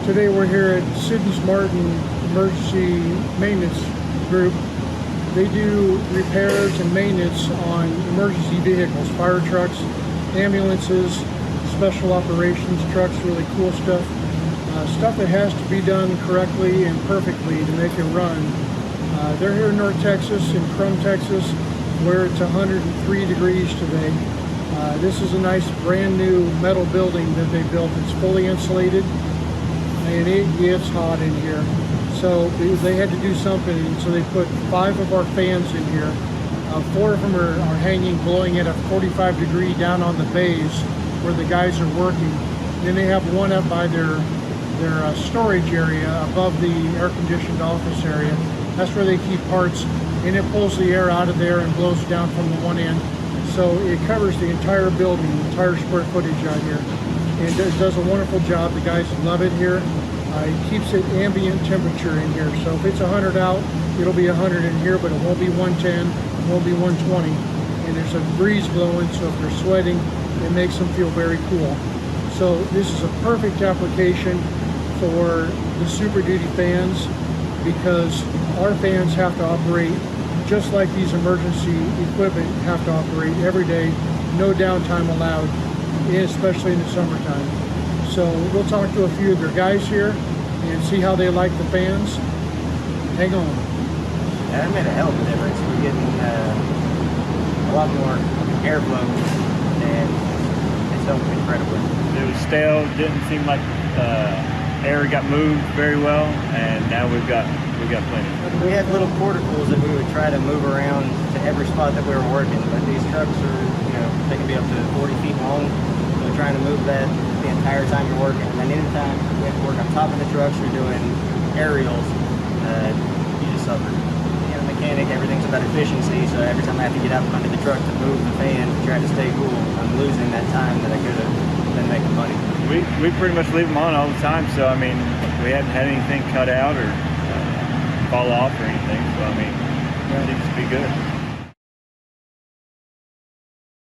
Today we're here at Siddons Martin Emergency Maintenance Group. They do repairs and maintenance on emergency vehicles, fire trucks, ambulances, special operations trucks, really cool stuff. Stuff that has to be done correctly and perfectly to make it run. They're here in North Texas, in Crum, Texas, where it's 103 degrees today. This is a nice brand new metal building that they built. It's fully insulated and it gets hot in here. So they had to do something, and so they put 5 of our fans in here. 4 of them are hanging, blowing at a 45 degree down on the bays where the guys are working. Then they have one up by their storage area above the air-conditioned office area. That's where they keep parts, and it pulls the air out of there and blows down from the one end. So it covers the entire building, the entire square footage out here. And it does a wonderful job. The guys love it here. It keeps it ambient temperature in here. So if it's 100 out, it'll be 100 in here, but it won't be 110, it won't be 120. And there's a breeze blowing, so if they're sweating, it makes them feel very cool. So this is a perfect application for the Super Duty fans, because our fans have to operate just like these emergency equipment have to operate every day, no downtime allowed, especially in the summertime. So we'll talk to a few of their guys here and see how they like the fans. Hang on. Yeah, that made a hell of a difference. We're getting a lot more airflow, and it's done incredibly. It was stale, didn't seem like air got moved very well, and now we've got plenty. We had little portacles that we would try to move around to every spot that we were working, but these trucks are, they can be up to 40 feet long. So trying to move that the entire time you're working, and then anytime we have to work on top of the trucks, you're doing aerials, you just suffer. Mechanic, everything's about efficiency, so every time I have to get out from under the truck to move the fan to try to stay cool, I'm losing that time that I could have been making money. We pretty much leave them on all the time, so I mean, we hadn't had anything cut out or fall off or anything, so I mean, it seems to be good.